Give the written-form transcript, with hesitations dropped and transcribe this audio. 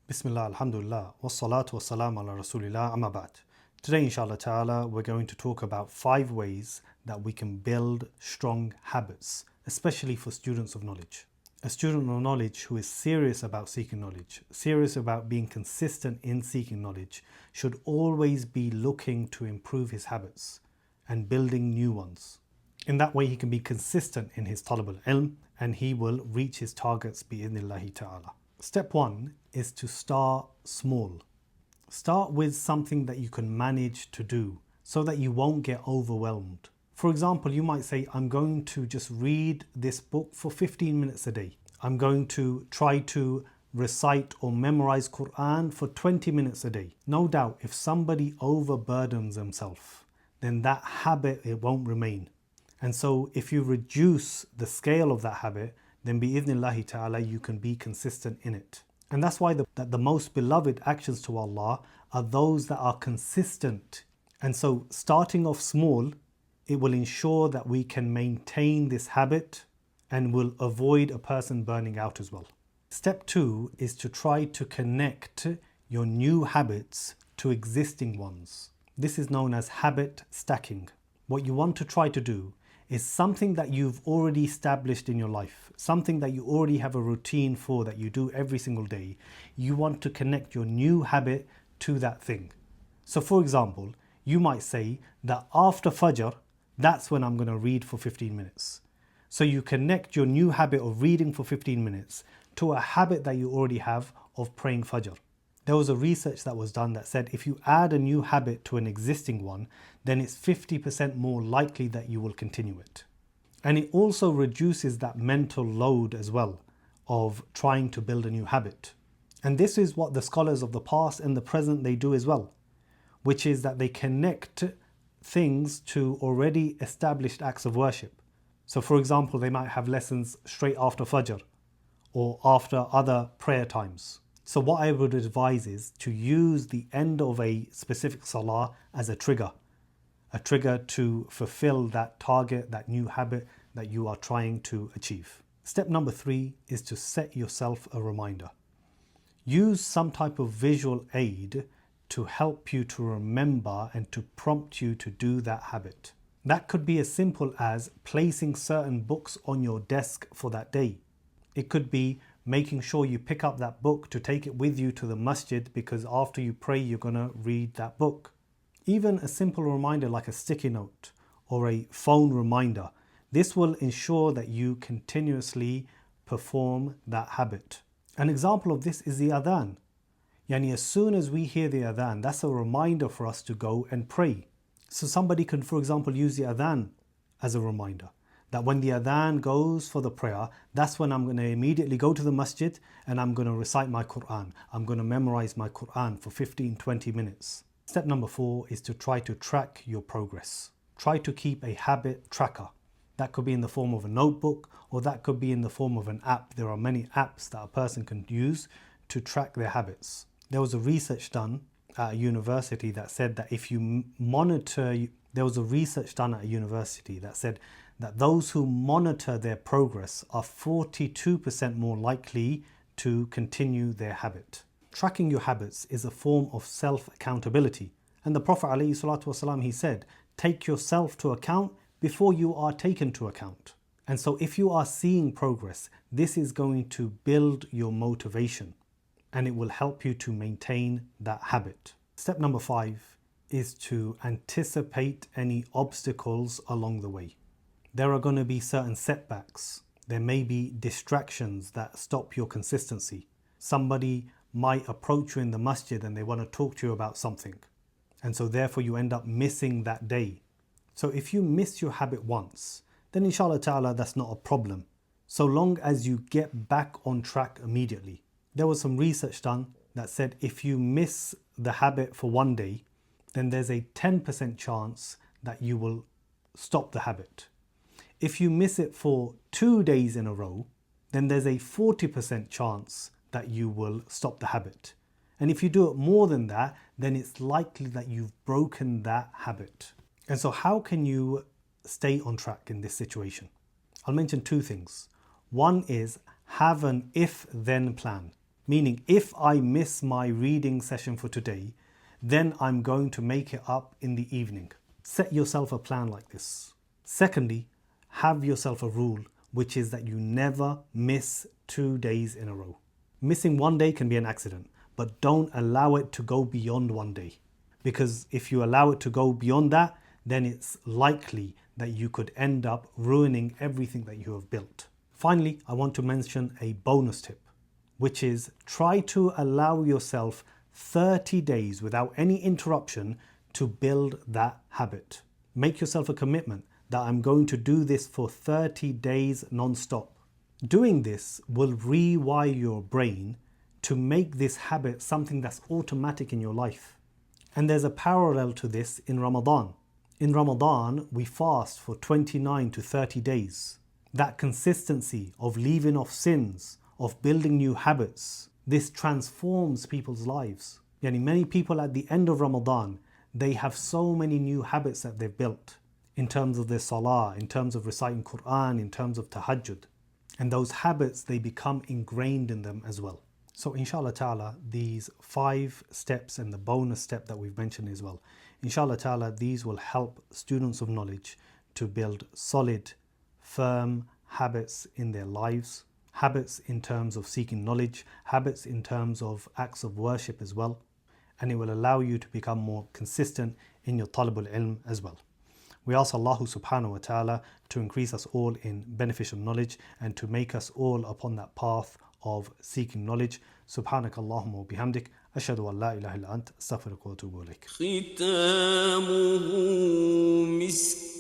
Bismillah, alhamdulillah, wassalatu wassalam ala rasulillah, amma ba'd. Today, inshallah ta'ala, we're going to talk about 5 ways that we can build strong habits, especially for students of knowledge. A student of knowledge who is serious about seeking knowledge, serious about being consistent in seeking knowledge, should always be looking to improve his habits and building new ones. In that way, he can be consistent in his talab al-ilm and he will reach his targets bi-idhnillahi ta'ala. Step 1 is to start small. Start with something that you can manage to do so that you won't get overwhelmed. For example, you might say, I'm going to just read this book for 15 minutes a day. I'm going to try to recite or memorize Quran for 20 minutes a day. No doubt, if somebody overburdens himself, then that habit, it won't remain. And so if you reduce the scale of that habit, then bi-idhnillahi ta'ala you can be consistent in it. And that's why the most beloved actions to Allah are those that are consistent. And so starting off small, it will ensure that we can maintain this habit and will avoid a person burning out as well. Step 2 is to try to connect your new habits to existing ones. This is known as habit stacking. What you want to try to do is something that you've already established in your life, something that you already have a routine for that you do every single day. You want to connect your new habit to that thing. So for example, you might say that after Fajr, that's when I'm going to read for 15 minutes. So you connect your new habit of reading for 15 minutes to a habit that you already have of praying Fajr. There was a research that was done that said if you add a new habit to an existing one, then it's 50% more likely that you will continue it. And it also reduces that mental load as well of trying to build a new habit. And this is what the scholars of the past and the present, they do as well, which is that they connect things to already established acts of worship. So for example, they might have lessons straight after Fajr or after other prayer times. So what I would advise is to use the end of a specific salah as a trigger to fulfill that target, that new habit that you are trying to achieve. Step number 3 is to set yourself a reminder. Use some type of visual aid to help you to remember and to prompt you to do that habit. That could be as simple as placing certain books on your desk for that day. It could be making sure you pick up that book to take it with you to the masjid because after you pray, you're going to read that book. Even a simple reminder like a sticky note or a phone reminder, this will ensure that you continuously perform that habit. An example of this is the adhan. Yani as soon as we hear the adhan, that's a reminder for us to go and pray. So somebody can, for example, use the adhan as a reminder. That when the adhan goes for the prayer, that's when I'm going to immediately go to the masjid and I'm going to recite my Quran. I'm going to memorize my Quran for 15-20 minutes. Step number 4 is to try to track your progress. Try to keep a habit tracker. That could be in the form of a notebook or that could be in the form of an app. There are many apps that a person can use to track their habits. There was a research done at a university that said that if you monitor, that those who monitor their progress are 42% more likely to continue their habit. Tracking your habits is a form of self-accountability. And the Prophet ﷺ, he said, take yourself to account before you are taken to account. And so if you are seeing progress, this is going to build your motivation and it will help you to maintain that habit. Step number 5 is to anticipate any obstacles along the way. There are going to be certain setbacks. There may be distractions that stop your consistency. Somebody might approach you in the masjid and they want to talk to you about something. And so therefore you end up missing that day. So if you miss your habit once, then inshallah ta'ala that's not a problem, so long as you get back on track immediately. There was some research done that said if you miss the habit for one day, then there's a 10% chance that you will stop the habit. If you miss it for 2 days in a row, then there's a 40% chance that you will stop the habit. And if you do it more than that, then it's likely that you've broken that habit. And so how can you stay on track in this situation? I'll mention 2 things. One is have an if-then plan. Meaning, if I miss my reading session for today, then I'm going to make it up in the evening. Set yourself a plan like this. Secondly, have yourself a rule, which is that you never miss 2 days in a row. Missing 1 day can be an accident, but don't allow it to go beyond 1 day. Because if you allow it to go beyond that, then it's likely that you could end up ruining everything that you have built. Finally, I want to mention a bonus tip, which is try to allow yourself 30 days without any interruption to build that habit. Make yourself a commitment that I'm going to do this for 30 days non-stop. Doing this will rewire your brain to make this habit something that's automatic in your life. And there's a parallel to this in Ramadan. In Ramadan, we fast for 29 to 30 days. That consistency of leaving off sins, of building new habits, this transforms people's lives. Many people at the end of Ramadan, they have so many new habits that they've built in terms of their salah, in terms of reciting Quran, in terms of tahajjud. And those habits, they become ingrained in them as well. So inshallah ta'ala, these 5 steps and the bonus step that we've mentioned as well, inshallah ta'ala, these will help students of knowledge to build solid, firm habits in their lives, habits in terms of seeking knowledge, habits in terms of acts of worship as well. And it will allow you to become more consistent in your talabul ilm as well. We ask Allah subhanahu wa ta'ala to increase us all in beneficial knowledge and to make us all upon that path of seeking knowledge. Subhanak Allahumma wa bihamdik. Ashhadu an la ilaha illa ant. Astaghfiruka wa atubu ilaik. ختامه مسك